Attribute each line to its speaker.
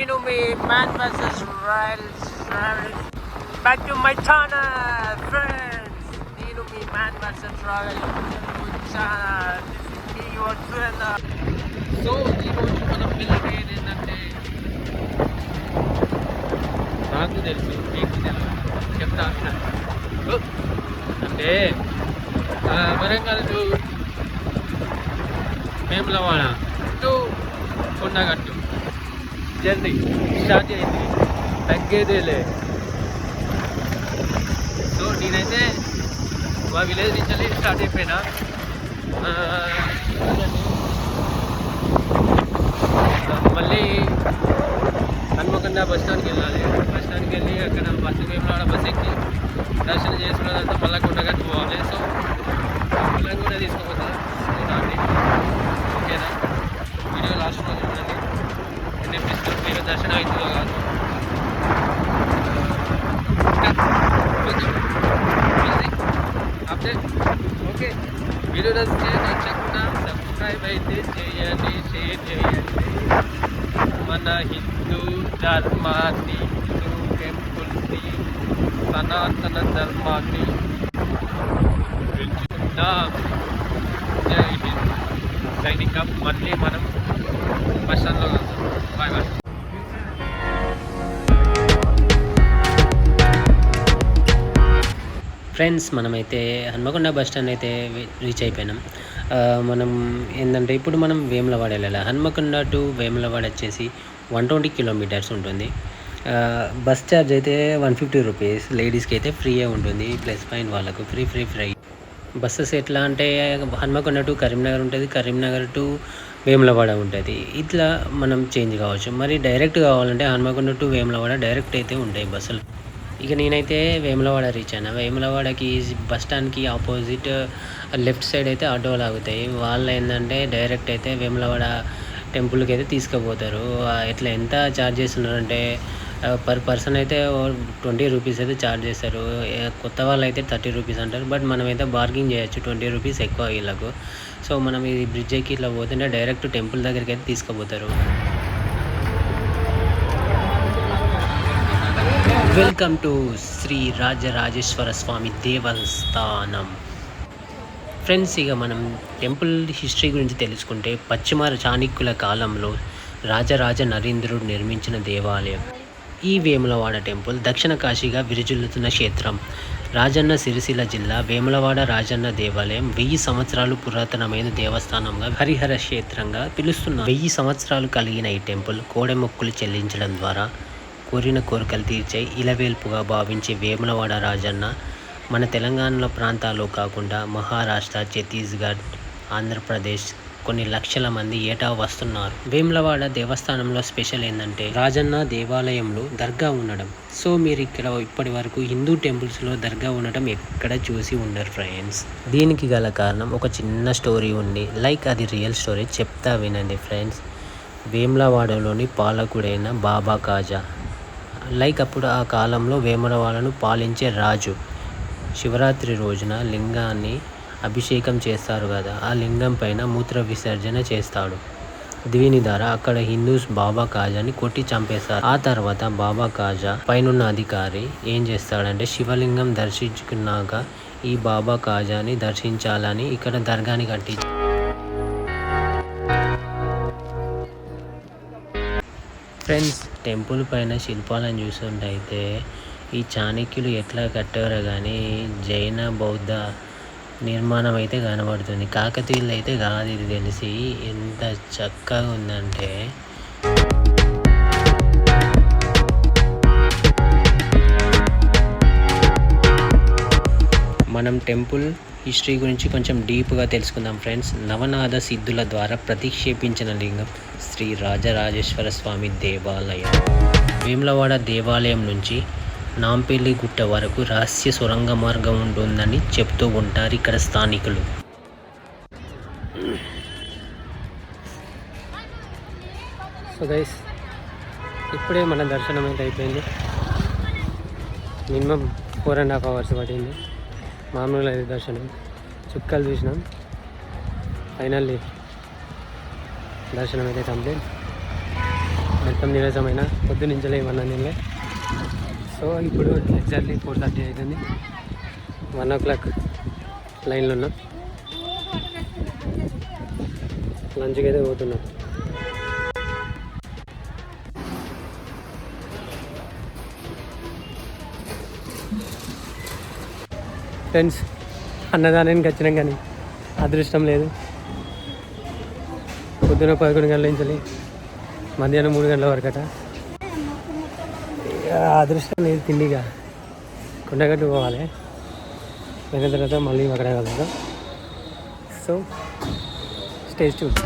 Speaker 1: నేను మీ man versus royals back to my channel friends. నేను మీ man versus royals channel. This is మీ యువర్ ఫ్రెండ్. సో ఈరోజు మనం వెళ్ళబోయేది ఏంటంటే, నాకు తెలుసు మీకు తెలుసు చెప్తా అంటే Warangal to Vemulawada to Kondagattu journey start అయింది, తగ్గేదేలే. సో నేనైతే మా విలేజ్ నుంచి స్టార్ట్ అయిపోయినా. మళ్ళీ హన్మకొండ బస్ స్టాండ్కి వెళ్ళాలి. బస్ స్టాండ్కి వెళ్ళి అక్కడ బస్సు వేములవాడ బస్ ఎక్కి దర్శనం చేసుకున్నదంతా మళ్ళీ కొండగట్టు పోవాలి. సో పిల్లలు కూడా తీసుకుపోతాను చూడండి, ఓకేనా? వీడియో లాస్ట్ రోజు చూడండి, ఎన్ని ఎపిసోడ్ మీరు దర్శనం అవుతుందో కాదు. Update okay. వీడియో నచ్చకుండా సబ్స్క్రైబ్ అయితే చేయండి, షేర్ చేయండి. మన హిందూ ధర్మాన్ని, హిందూ టెంపుల్ని, సనాతన ధర్మాన్ని పెంచుకుందాం. జై హింద్. సైనికం. మళ్ళీ మనం బస్ స్టాండ్లో కలుద్దాం. Bye bye. ఫ్రెండ్స్, మనమైతే హన్మకొండ బస్ స్టాండ్ అయితే రీచ్ అయిపోయినాం. మనం ఏంటంటే ఇప్పుడు మనం వేములవాడ వెళ్ళాలి. హన్మకొండ టు వేములవాడ వచ్చేసి 120 కిలోమీటర్స్ ఉంటుంది. బస్ ఛార్జ్ అయితే 150 రూపీస్. లేడీస్కి అయితే ఫ్రీయే ఉంటుంది, ప్లస్ పాయింట్ వాళ్ళకు ఫ్రీ. బస్సెస్ ఎట్లా అంటే హన్మకొండ టు కరీంనగర్ ఉంటుంది, కరీంనగర్ టు వేములవాడ ఉంటుంది. ఇట్లా మనం చేంజ్ కావచ్చు. మరి డైరెక్ట్ కావాలంటే హన్మకొండ టు వేములవాడ డైరెక్ట్ అయితే ఉంటాయి బస్సులు. ఇక నేనైతే వేములవాడ రీచ్ అయినా. వేములవాడకి బస్ స్టాండ్కి ఆపోజిట్ లెఫ్ట్ సైడ్ అయితే ఆటోలు ఆగుతాయి. వాళ్ళు ఏంటంటే డైరెక్ట్ అయితే వేములవాడ టెంపుల్కి అయితే తీసుకుపోతారు. ఇట్లా ఎంత ఛార్జ్ చేస్తున్నారంటే పర్ పర్సన్ అయితే 20 రూపీస్ అయితే ఛార్జ్ చేస్తారు. కొత్త వాళ్ళు అయితే 30 రూపీస్ అంటారు. బట్ మనమైతే బార్గింగ్ చేయొచ్చు, 20 రూపీస్ ఎక్కువ వీళ్ళకు. సో మనం ఈ బ్రిడ్జ్ ఎక్కి ఇట్లా పోతుంటే డైరెక్ట్ టెంపుల్ దగ్గరికి అయితే తీసుకుపోతారు. Welcome to Shri Rajarajeshwara Swamy Devasthanam. Friends, ఇక మనం టెంపుల్ హిస్టరీ గురించి తెలుసుకుంటే, పశ్చిమ చాణక్యుల కాలంలో రాజరాజ నరేంద్రుడు నిర్మించిన దేవాలయం ఈ వేములవాడ టెంపుల్. దక్షిణ కాశీగా విరజిల్లుతున్న క్షేత్రం. రాజన్న సిరిసిల్ల జిల్లా వేములవాడ రాజన్న దేవాలయం 1000 సంవత్సరాలు పురాతనమైన దేవస్థానంగా, హరిహర క్షేత్రంగా పిలుస్తున్నారు. 1000 సంవత్సరాలు కలిగిన ఈ టెంపుల్ కోడెమొక్కులు చెల్లించడం ద్వారా కోరిన కోరికలు తీర్చే ఇలవేల్పుగా భావించే వేములవాడ రాజన్న మన తెలంగాణలో ప్రాంతాల్లో కాకుండా మహారాష్ట్ర, ఛత్తీస్గఢ్, ఆంధ్రప్రదేశ్ కొన్ని లక్షల మంది ఏటా వస్తున్నారు. వేములవాడ దేవస్థానంలో స్పెషల్ ఏంటంటే రాజన్న దేవాలయంలో దర్గా ఉండడం. సో మీరు ఇక్కడ ఇప్పటి వరకు హిందూ టెంపుల్స్లో దర్గా ఉండటం ఎక్కడ చూసి ఉండరు ఫ్రెండ్స్. దీనికి గల కారణం ఒక చిన్న స్టోరీ ఉంది. అది రియల్ స్టోరీ, చెప్తా వినండి ఫ్రెండ్స్. వేములవాడలోని పాలకుడైన బాబా కాజా అప్పుడు ఆ కాలంలో వేములవాడను పాలించే రాజు శివరాత్రి రోజున లింగాన్ని అభిషేకం చేస్తారు కదా, ఆ లింగం పైన మూత్ర విసర్జన చేస్తాడు. దీని ద్వారా అక్కడ హిందూస్ బాబా కాజాని కొట్టి చంపేస్తారు. ఆ తర్వాత బాబా కాజా పైనున్న అధికారి ఏం చేస్తాడంటే శివలింగం దర్శించుకున్నాక ఈ బాబా కాజాని దర్శించాలని ఇక్కడ దర్గాని కట్టించారు. ఫ్రెండ్స్, టెంపుల్ పైన శిల్పాలను చూస్తుంటే ఈ చాణక్యులు ఎట్లా కట్టారో కానీ జైన బౌద్ధ నిర్మాణం అయితే కనబడుతుంది. కాకతీయులు అయితే కాదు ఇది తెలిసి. ఎంత చక్కగా ఉందంటే మనం టెంపుల్ హిస్టరీ గురించి కొంచెం డీప్గా తెలుసుకుందాం ఫ్రెండ్స్. నవనాథ సిద్ధుల ద్వారా ప్రతిక్షేపించిన లింగం శ్రీ రాజరాజేశ్వర స్వామి దేవాలయం. వేములవాడ దేవాలయం నుంచి నాంపల్లి గుట్ట వరకు రహస్య సొరంగ మార్గం ఉంటుందని చెప్తూ ఉంటారు ఇక్కడ స్థానికులు. సో గైస్, ఇప్పుడే మన దర్శనం అయితే అయిపోయింది. మినిమం 4.5 hours పట్టింది. మామూలుగా అయితే దర్శనం చుక్కలు చూసినాం. ఫైనల్లీ దర్శనం అయితే కంప్లీట్.
Speaker 2: మొత్తం నీరసమైన పొద్దునుంచలే ఏమన్నా నిన్నే. సో ఇప్పుడు ఎగ్జాక్ట్లీ 4:30 అవుతుంది. 1 o'clock లైన్లో ఉన్నాం. లంచ్కి అయితే పోతున్నాం. ఫ్రెండ్స్, అన్నదానానికి వచ్చినాం కానీ అదృష్టం లేదు. పొద్దున 11 గంటల నుంచి మధ్యాహ్నం 3 గంటల వరకట. అదృష్టం లేదు తిండిగా. కొండగట్టు పోవాలి, వెళ్ళిన తర్వాత మళ్ళీ అక్కడ కలుద్దాం. So stay tuned.